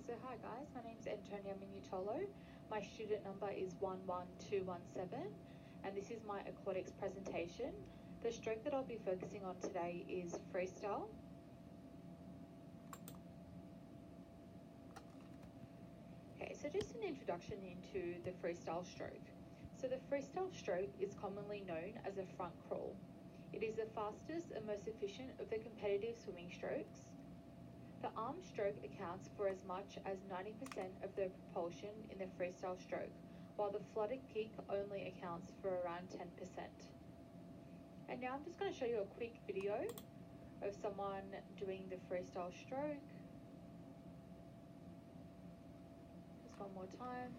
So hi guys, my name is Antonia Minutolo. My student number is 11217 and this is my aquatics presentation. The stroke that I'll be focusing on today is freestyle. Okay, so just an introduction into the freestyle stroke. So the freestyle stroke is commonly known as a front crawl. It is the fastest and most efficient of the competitive swimming strokes. The arm stroke accounts for as much as 90% of the propulsion in the freestyle stroke, while the flutter kick only accounts for around 10%. And now I'm just going to show you a quick video of someone doing the freestyle stroke. Just one more time.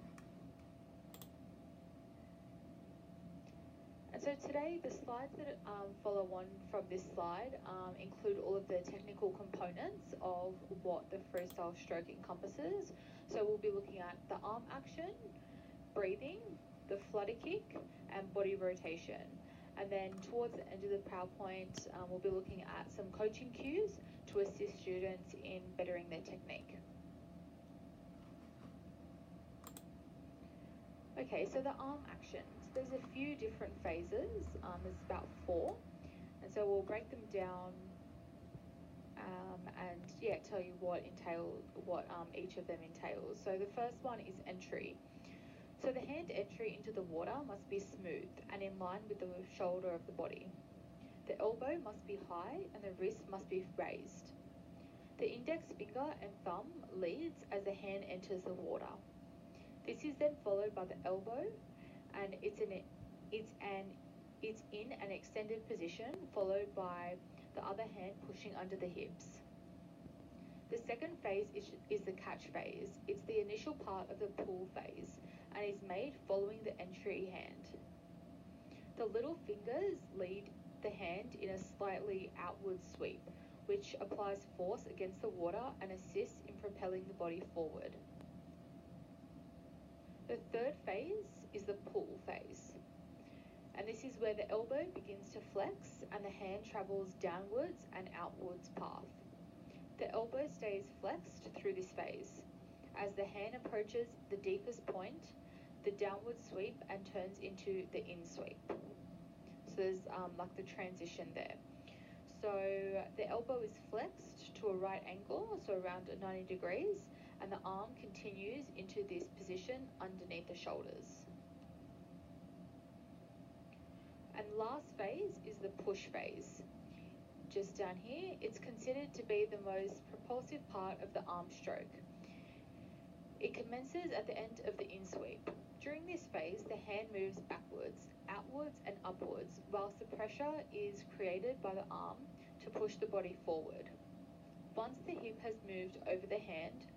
And so today the slides that follow on from this slide include all of the technical components of what the freestyle stroke encompasses. So we'll be looking at the arm action, breathing, the flutter kick and body rotation. And then towards the end of the PowerPoint, we'll be looking at some coaching cues to assist students in bettering their technique. Okay, so the arm actions, there's a few different phases, there's about 4, and so we'll break them down and tell you what each of them entails. So the first one is entry. So the hand entry into the water must be smooth and in line with the shoulder of the body. The elbow must be high and the wrist must be raised. The index finger and thumb leads as the hand enters the water. This is then followed by the elbow, and it's in an extended position, followed by the other hand pushing under the hips. The second phase is the catch phase. It's the initial part of the pull phase and is made following the entry hand. The little fingers lead the hand in a slightly outward sweep, which applies force against the water and assists in propelling the body forward. The third phase is the pull phase, and this is where the elbow begins to flex and the hand travels downwards and outwards path. The elbow stays flexed through this phase. As the hand approaches the deepest point, the downward sweep and turns into the in sweep. So there's like the transition there. So the elbow is flexed to a right angle, so around 90 degrees, and the arm continues into this position underneath the shoulders. And last phase is the push phase. Just down here, it's considered to be the most propulsive part of the arm stroke. It commences at the end of the in sweep. During this phase, the hand moves backwards, outwards and upwards, whilst the pressure is created by the arm to push the body forward. Once the hip has moved over the hand,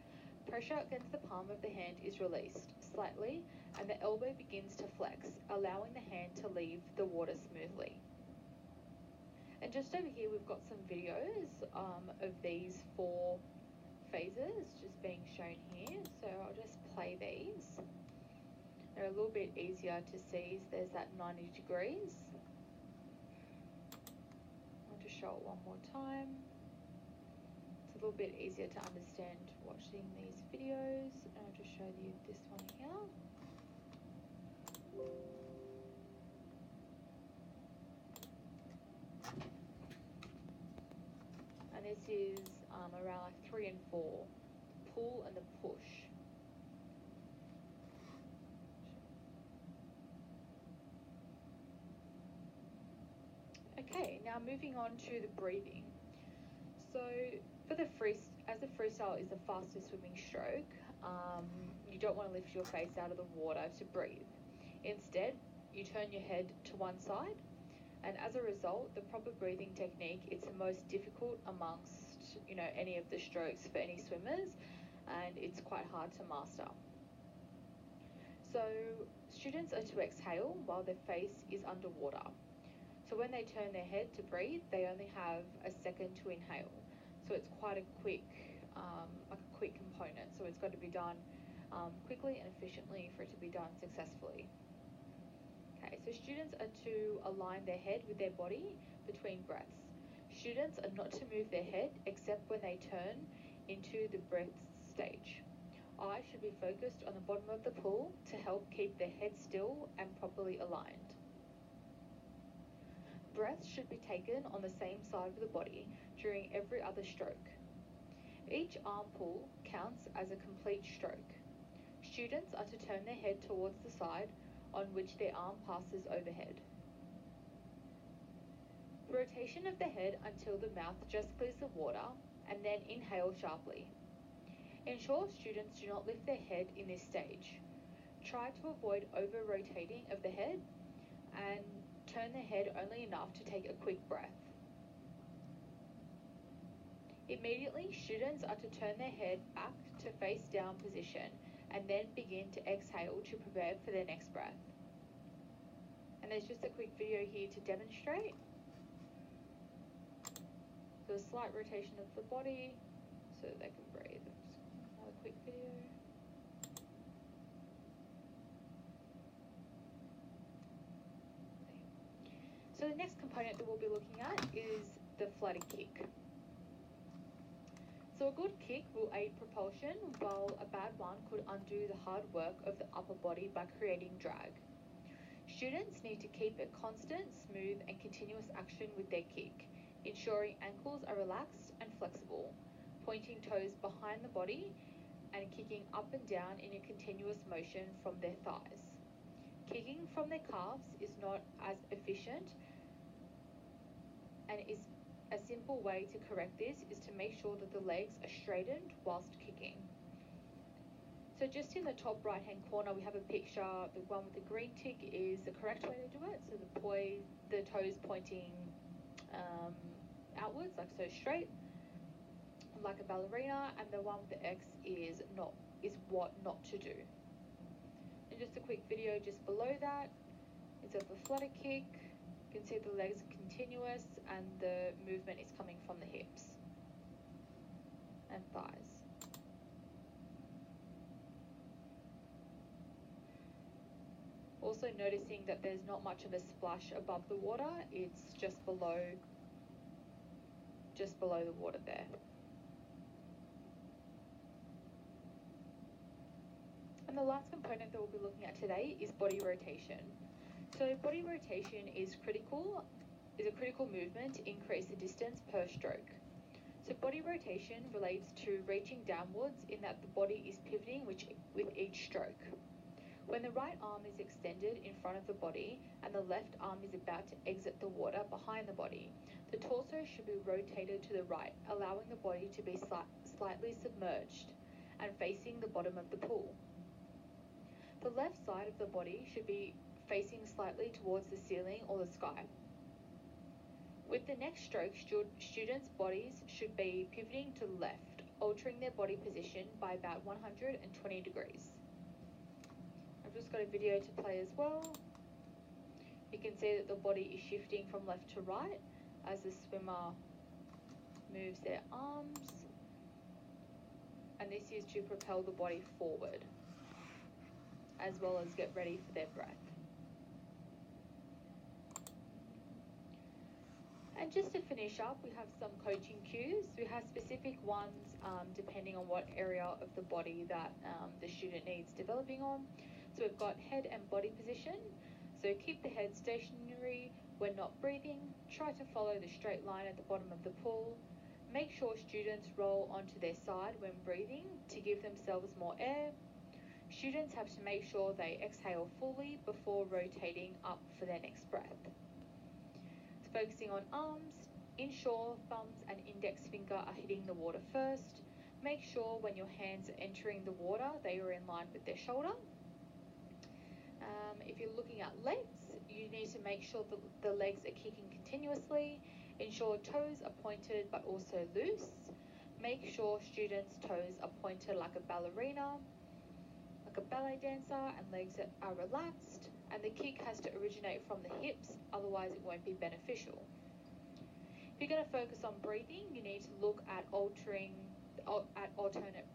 pressure against the palm of the hand is released slightly and the elbow begins to flex, allowing the hand to leave the water smoothly. And just over here we've got some videos of these 4 phases just being shown here. So I'll just play these. They're a little bit easier to see. There's that 90 degrees. I'll just show it one more time. It's a little bit easier to understand watching these videos. And I'll just show you this one here. And this is around like 3 and 4, pull and the push. Okay, now moving on to the breathing. So for the as the freestyle is the fastest swimming stroke, you don't want to lift your face out of the water to breathe. Instead, you turn your head to one side, and as a result, the proper breathing technique is the most difficult amongst any of the strokes for any swimmers, and it's quite hard to master. So students are to exhale while their face is underwater. So when they turn their head to breathe, they only have a second to inhale. So it's quite a quick, quick component. So it's got to be done quickly and efficiently for it to be done successfully. Okay, so students are to align their head with their body between breaths. Students are not to move their head except when they turn into the breath stage. eye should be focused on the bottom of the pool to help keep the head still and properly aligned. Breaths should be taken on the same side of the body during every other stroke. Each arm pull counts as a complete stroke. Students are to turn their head towards the side on which their arm passes overhead. Rotation of the head until the mouth just clears the water, and then inhale sharply. Ensure students do not lift their head in this stage. Try to avoid over-rotating of the head and turn the head only enough to take a quick breath. Immediately, students are to turn their head back to face down position and then begin to exhale to prepare for their next breath. And there's just a quick video here to demonstrate. So a slight rotation of the body so that they can breathe. Just another quick video. So the next component that we'll be looking at is the flutter kick. So a good kick will aid propulsion, while a bad one could undo the hard work of the upper body by creating drag. Students need to keep a constant, smooth and continuous action with their kick, ensuring ankles are relaxed and flexible, pointing toes behind the body and kicking up and down in a continuous motion from their thighs. Kicking from their calves is not as efficient, and is a simple way to correct this is to make sure that the legs are straightened whilst kicking. So just in the top right hand corner we have a picture. The one with the green tick is the correct way to do it, so the toes pointing outwards, like so straight, like a ballerina, and the one with the X is what not to do. And just a quick video just below that is of the flutter kick. You can see the legs are continuous and the movement is coming from the hips and thighs. Also noticing that there's not much of a splash above the water, it's just below the water there. And the last component that we'll be looking at today is body rotation. So body rotation is a critical movement to increase the distance per stroke. So body rotation relates to reaching downwards in that the body is pivoting with each stroke. When the right arm is extended in front of the body and the left arm is about to exit the water behind the body, the torso should be rotated to the right, allowing the body to be slightly submerged and facing the bottom of the pool. The left side of the body should be facing slightly towards the ceiling or the sky. With the next stroke, students' bodies should be pivoting to the left, altering their body position by about 120 degrees. I've just got a video to play as well. You can see that the body is shifting from left to right as the swimmer moves their arms, and this is to propel the body forward as well as get ready for their breath. And just to finish up, we have some coaching cues. We have specific ones depending on what area of the body that the student needs developing on. So we've got head and body position. So keep the head stationary when not breathing. Try to follow the straight line at the bottom of the pool. Make sure students roll onto their side when breathing to give themselves more air. Students have to make sure they exhale fully before rotating up for their next breath. Focusing on arms, ensure thumbs and index finger are hitting the water first. Make sure when your hands are entering the water, they are in line with their shoulder. If you're looking at legs, you need to make sure that the legs are kicking continuously. Ensure toes are pointed but also loose. Make sure students' toes are pointed like a ballerina, like a ballet dancer, and legs are relaxed. And the kick has to originate from the hips, otherwise it won't be beneficial. If you're going to focus on breathing, you need to look at alternate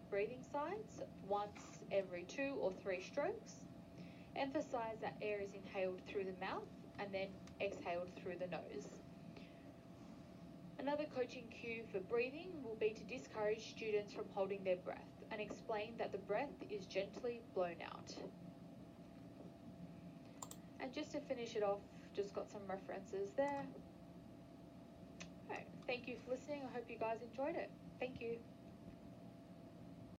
breathing sides once every 2 or 3 strokes. Emphasize that air is inhaled through the mouth and then exhaled through the nose. Another coaching cue for breathing will be to discourage students from holding their breath and explain that the breath is gently blown out. And just to finish it off, just got some references there. All right, thank you for listening. I hope you guys enjoyed it. Thank you.